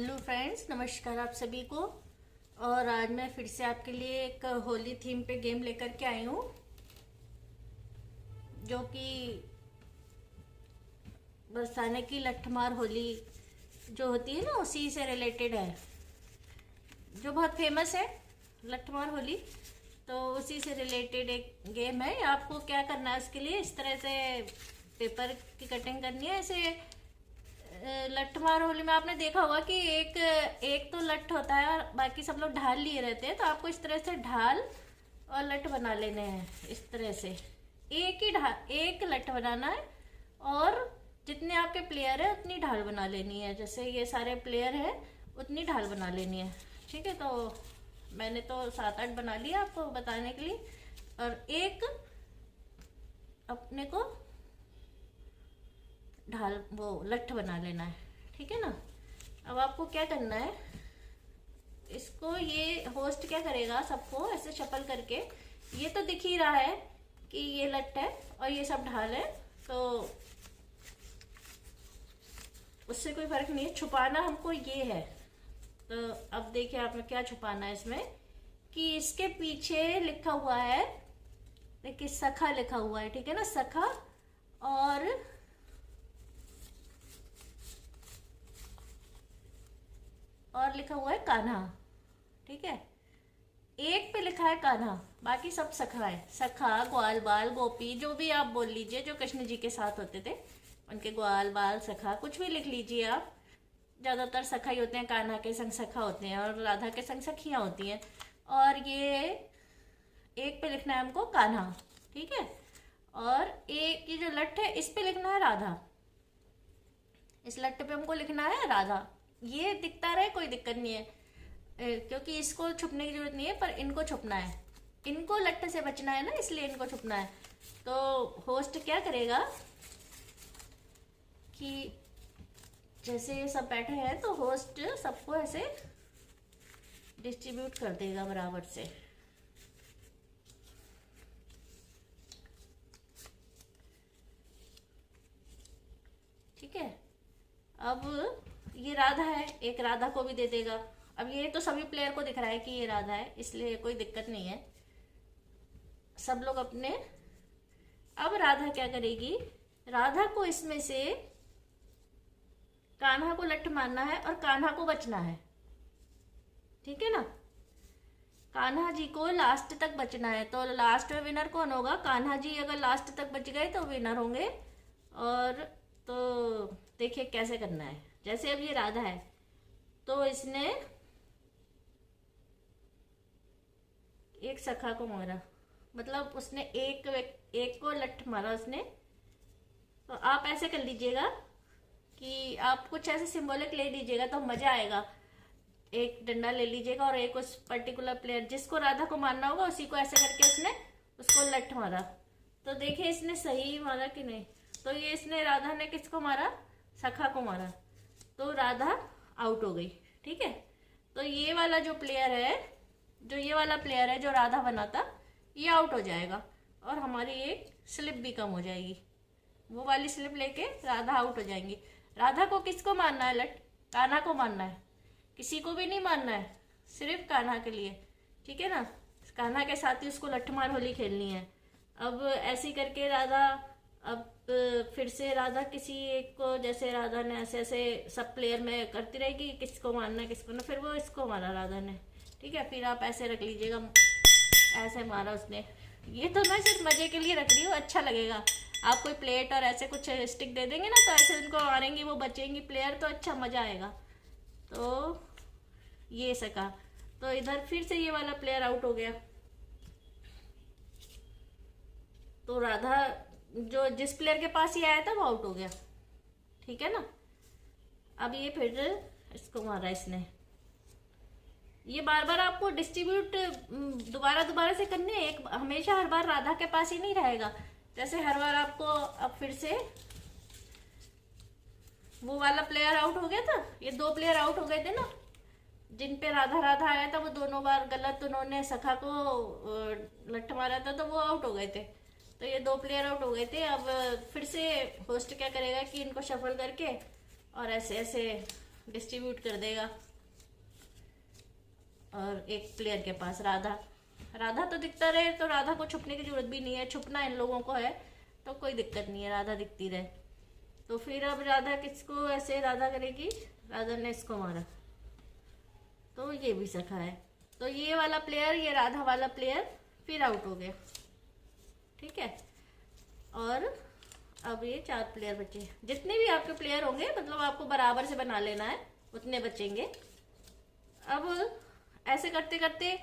Hello friends, नमस्कार आप सभी को। और आज मैं फिर से आपके लिए एक होली थीम पे गेम लेकर के आई हूँ, जो कि बरसाने की लठमार होली जो होती है ना, उसी से रिलेटेड है, जो बहुत फेमस है लठमार होली। तो उसी से रिलेटेड एक गेम है। आपको क्या करना है, इसके लिए इस तरह से पेपर की कटिंग करनी है। ऐसे लठमार होली में आपने देखा होगा कि एक एक तो लठ होता है और बाकी सब लोग ढाल लिए रहते हैं। तो आपको इस तरह से ढाल और लठ बना लेने हैं। इस तरह से एक लठ बनाना है और जितने आपके प्लेयर है उतनी ढाल बना लेनी है। जैसे ये सारे प्लेयर है उतनी ढाल बना लेनी है। ठीक है, तो मैंने तो 7-8 बना लिया आपको बताने के लिए। और एक अपने को ढाल वो लठ बना लेना है। ठीक है ना। अब आपको क्या करना है, इसको ये होस्ट क्या करेगा, सबको ऐसे शफल करके, ये तो दिख ही रहा है कि ये लठ है और ये सब ढाल है, तो उससे कोई फर्क नहीं है। छुपाना हमको ये है। तो अब देखिए आपने क्या छुपाना है इसमें, कि इसके पीछे लिखा हुआ है, देखिए सखा लिखा हुआ है। ठीक है ना, सखा। और लिखा हुआ है कान्हा। ठीक है, एक पे लिखा है कान्हा, बाकी सब सखा है। सखा, ग्वाल बाल, गोपी, जो भी आप बोल लीजिए, जो कृष्ण जी के साथ होते थे उनके ग्वाल बाल सखा, कुछ भी लिख लीजिए आप। ज्यादातर सखा ही होते हैं, कान्हा के संग सखा होते हैं और राधा के संग सखियां होती हैं। और ये एक पे लिखना है हमको कान्हा। ठीक है, और एक ये जो लठ है इस पे लिखना है राधा। इस लठ पे हमको लिखना है राधा। ये दिखता रहे कोई दिक्कत नहीं है, क्योंकि इसको छुपने की जरूरत नहीं है, पर इनको छुपना है। इनको लठ से बचना है ना, इसलिए इनको छुपना है। तो होस्ट क्या करेगा कि जैसे ये सब बैठे हैं तो होस्ट सबको ऐसे डिस्ट्रीब्यूट कर देगा बराबर से। ठीक है, अब ये राधा है, एक राधा को भी दे देगा। अब ये तो सभी प्लेयर को दिख रहा है कि ये राधा है, इसलिए कोई दिक्कत नहीं है, सब लोग अपने। अब राधा क्या करेगी, राधा को इसमें से कान्हा को लठ मारना है और कान्हा को बचना है। ठीक है ना, कान्हा जी को लास्ट तक बचना है। तो लास्ट में विनर कौन होगा, कान्हा जी अगर लास्ट तक बच गए तो विनर होंगे। और तो देखिए कैसे करना है। जैसे अब ये राधा है तो इसने एक सखा को मारा, मतलब उसने एक को लठ मारा उसने। तो आप ऐसे कर लीजिएगा कि आप कुछ ऐसे सिंबॉलिक ले लीजिएगा तो मजा आएगा। एक डंडा ले लीजिएगा और एक उस पर्टिकुलर प्लेयर जिसको राधा को मारना होगा उसी को ऐसे करके उसने उसको लठ मारा। तो देखिए इसने सही मारा कि नहीं। तो ये इसने राधा ने किसको मारा, सखा को मारा, तो राधा आउट हो गई। ठीक है, तो ये वाला जो प्लेयर है, जो ये वाला प्लेयर है जो राधा बना था, ये आउट हो जाएगा और हमारी एक स्लिप भी कम हो जाएगी। वो वाली स्लिप लेके राधा आउट हो जाएंगी। राधा को किसको मारना है लठ, कान्हा को मारना है, किसी को भी नहीं मारना है, सिर्फ कान्हा के लिए। ठीक है ना, कान्हा के साथ ही उसको लठमार होली खेलनी है। अब ऐसे करके राधा, अब फिर से राधा किसी एक को, जैसे राधा ने ऐसे ऐसे सब प्लेयर में करती रहेगी किसको मारना है किसको ना, फिर वो इसको मारा राधा ने। ठीक है, फिर आप ऐसे रख लीजिएगा, ऐसे मारा उसने। ये तो मैं सिर्फ मजे के लिए रख रही हूँ, अच्छा लगेगा। आप कोई प्लेट और ऐसे कुछ स्टिक दे देंगे ना तो ऐसे उनको मारेंगी, वो बचेंगी प्लेयर, तो अच्छा मजा आएगा। तो ये सका, तो इधर फिर से ये वाला प्लेयर आउट हो गया। तो राधा जो जिस प्लेयर के पास ही आया था वो आउट हो गया। ठीक है ना, अब ये फिर इसको मारा इसने। ये बार बार आपको डिस्ट्रीब्यूट दोबारा दोबारा से करने हैं, एक हमेशा हर बार राधा के पास ही नहीं रहेगा। जैसे हर बार आपको, अब फिर से वो वाला प्लेयर आउट हो गया था, ये 2 प्लेयर आउट हो गए थे ना, जिन पे राधा राधा आया था, वो दोनों बार गलत उन्होंने सखा को लठ मारा था तो वो आउट हो गए थे। तो ये 2 प्लेयर आउट हो गए थे। अब फिर से होस्ट क्या करेगा कि इनको शफल करके और ऐसे ऐसे डिस्ट्रीब्यूट कर देगा। और एक प्लेयर के पास राधा, राधा तो दिखता रहे, तो राधा को छुपने की जरूरत भी नहीं है, छुपना इन लोगों को है तो कोई दिक्कत नहीं है, राधा दिखती रहे। तो फिर अब राधा किसको ऐसे राधा करेगी, राधा ने इसको मारा तो ये भी सखा है, तो ये वाला प्लेयर, ये राधा वाला प्लेयर फिर आउट हो गया। ठीक है, और अब ये 4 प्लेयर बचे। जितने भी आपके प्लेयर होंगे मतलब आपको बराबर से बना लेना है, उतने बचेंगे। अब ऐसे करते करते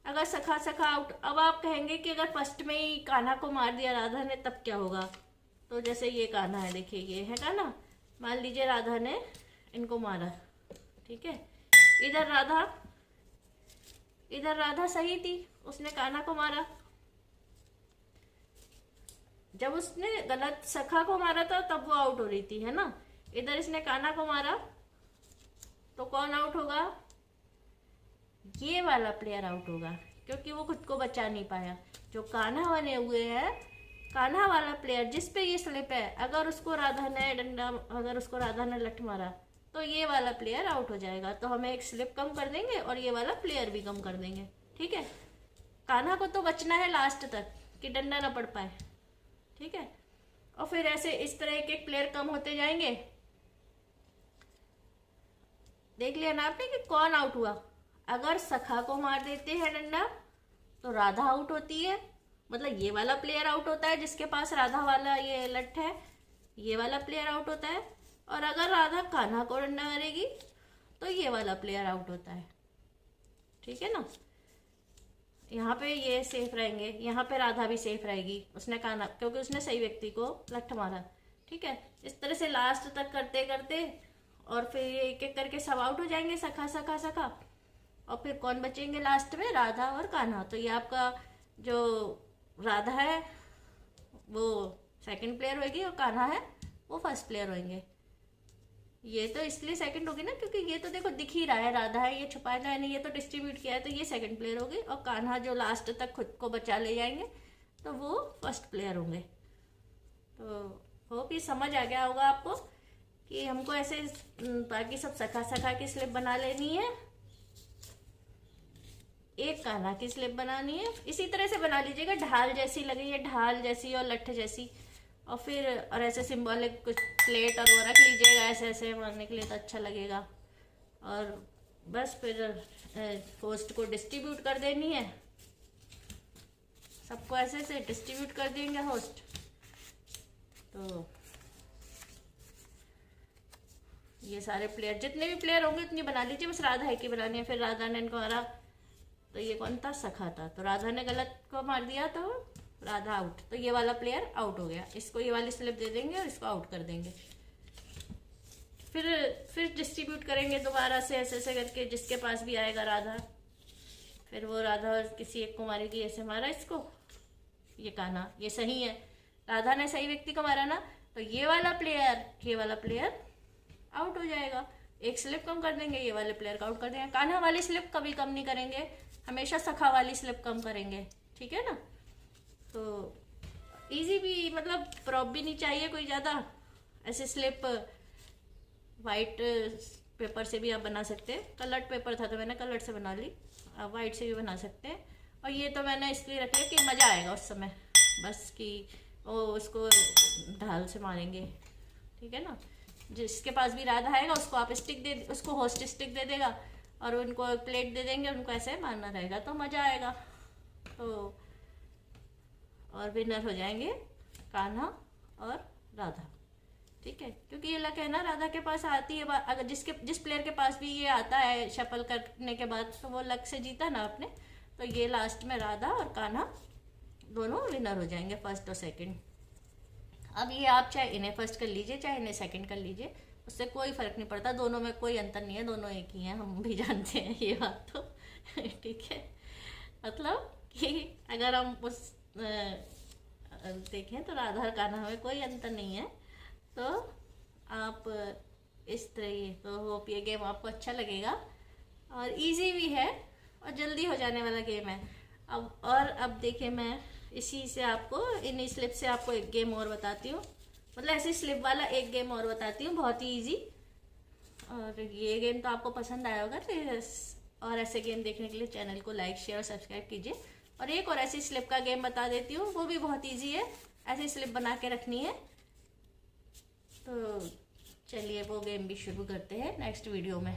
अगर सखा सखा आउट, अब आप कहेंगे कि अगर फर्स्ट में ही कान्हा को मार दिया राधा ने तब क्या होगा। तो जैसे ये कान्हा है, देखिए ये है कान्हा, मान लीजिए राधा ने इनको मारा, ठीक है, इधर राधा सही थी, उसने कान्हा को मारा। जब उसने गलत सखा को मारा था तब वो आउट हो रही थी, है ना। इधर इसने कान्हा को मारा तो कौन आउट होगा, ये वाला प्लेयर आउट होगा, क्योंकि वो खुद को बचा नहीं पाया। जो कान्हा बने हुए हैं, कान्हा वाला प्लेयर जिस पे ये स्लिप है, अगर उसको राधा ने लठ मारा तो ये वाला प्लेयर आउट हो जाएगा। तो हमें एक स्लिप कम कर देंगे और ये वाला प्लेयर भी कम कर देंगे। ठीक है, कान्हा को तो बचना है लास्ट तक कि डंडा ना पड़ पाए। ठीक है, और फिर ऐसे इस तरह एक प्लेयर कम होते जाएंगे। देख लिया ना आपने कि कौन आउट हुआ। अगर सखा को मार देते हैं डंडा तो राधा आउट होती है, मतलब ये वाला प्लेयर आउट होता है जिसके पास राधा वाला ये लठ है, ये वाला प्लेयर आउट होता है। और अगर राधा कान्हा को डंडा मारेगी तो ये वाला प्लेयर आउट होता है। ठीक है ना, यहाँ पे ये सेफ रहेंगे, यहाँ पे राधा भी सेफ रहेगी, उसने कान्हा, क्योंकि उसने सही व्यक्ति को लठ मारा। ठीक है, इस तरह से लास्ट तक करते करते और फिर एक एक करके सब आउट हो जाएंगे, सखा सखा सखा। और फिर कौन बचेंगे लास्ट में, राधा और कान्हा। तो ये आपका जो राधा है वो सेकंड प्लेयर होगी और कान्हा है वो फर्स्ट प्लेयर होंगे। ये तो इसलिए सेकंड होगी ना क्योंकि ये तो देखो दिख ही रहा है राधा है, ये छुपाया नहीं, ये तो डिस्ट्रीब्यूट किया है, तो ये सेकंड प्लेयर होगी। और कान्हा जो लास्ट तक खुद को बचा ले जाएंगे तो वो फर्स्ट प्लेयर होंगे। तो होप ये समझ आ गया होगा आपको कि हमको ऐसे बाकी सब सखा सखा की स्लिप बना लेनी है, एक कान्हा की स्लिप बनानी है। इसी तरह से बना लीजिएगा, ढाल जैसी लगेगी, ढाल जैसी और लठ जैसी। और फिर और ऐसे सिंबॉलिक कुछ प्लेट और वो रख लीजिएगा ऐसे ऐसे मारने के लिए, तो अच्छा लगेगा। और बस फिर होस्ट को डिस्ट्रीब्यूट कर देनी है, सबको ऐसे ऐसे डिस्ट्रीब्यूट कर देंगे होस्ट। तो ये सारे प्लेयर, जितने भी प्लेयर होंगे उतनी बना लीजिए, बस राधा एक ही बनानी है। फिर राधा ने इनको मारा तो ये कौन था, सखा था, तो राधा ने गलत को मार दिया तो राधा आउट, तो ये वाला प्लेयर आउट हो गया। इसको ये वाली स्लिप दे देंगे और इसको आउट कर देंगे। फिर डिस्ट्रीब्यूट करेंगे दोबारा से ऐसे ऐसे करके, जिसके पास भी आएगा राधा, फिर वो राधा और किसी एक को मारेगी। ऐसे मारा इसको, ये कान्हा, ये सही है, राधा ने सही व्यक्ति को मारा ना, तो ये वाला प्लेयर आउट हो जाएगा। एक स्लिप कम कर देंगे, ये वाले प्लेयर का आउट कर देंगे। कान्हा वाली स्लिप कभी कम नहीं करेंगे, हमेशा सखा वाली स्लिप कम करेंगे। ठीक है ना, तो इजी भी, मतलब प्रॉप भी नहीं चाहिए कोई ज़्यादा। ऐसे स्लिप वाइट पेपर से भी आप बना सकते हैं, कलर्ड पेपर था तो मैंने कलर्ड से बना ली, आप वाइट से भी बना सकते हैं। और ये तो मैंने इसलिए रख लिया कि मज़ा आएगा उस समय, बस कि वो उसको ढाल से मारेंगे। ठीक है ना, जिसके पास भी राधा आएगा उसको आप उसको होस्ट स्टिक दे देगा और उनको प्लेट दे देंगे, उनको ऐसे मारना रहेगा तो मज़ा आएगा। तो और विनर हो जाएंगे कान्हा और राधा। ठीक है, क्योंकि ये लक है ना, राधा के पास आती है, अगर जिस प्लेयर के पास भी ये आता है शफल करने के बाद तो वो लक से जीता ना आपने, तो ये लास्ट में राधा और कान्हा दोनों विनर हो जाएंगे, फर्स्ट और सेकंड। अब ये आप चाहे इन्हें फर्स्ट कर लीजिए चाहे इन्हें सेकंड कर लीजिए, उससे कोई फर्क नहीं पड़ता, दोनों में कोई अंतर नहीं है, दोनों एक ही हैं, हम भी जानते हैं ये बात तो। ठीक है, मतलब कि अगर हम उस देखें तो राधा और कान्हा में कोई अंतर नहीं है। तो आप इस तरह, तो होप ये गेम आपको अच्छा लगेगा और इजी भी है और जल्दी हो जाने वाला गेम है। अब देखिए, मैं इसी से आपको इन स्लिप से आपको एक गेम और बताती हूँ, मतलब ऐसी स्लिप वाला एक गेम और बताती हूँ, बहुत ही ईजी। और ये गेम तो आपको पसंद आया होगा, तो और ऐसे गेम देखने के लिए चैनल को लाइक शेयर और सब्सक्राइब कीजिए। और एक और ऐसी स्लिप का गेम बता देती हूँ, वो भी बहुत इजी है, ऐसी स्लिप बना के रखनी है। तो चलिए वो गेम भी शुरू करते हैं नेक्स्ट वीडियो में।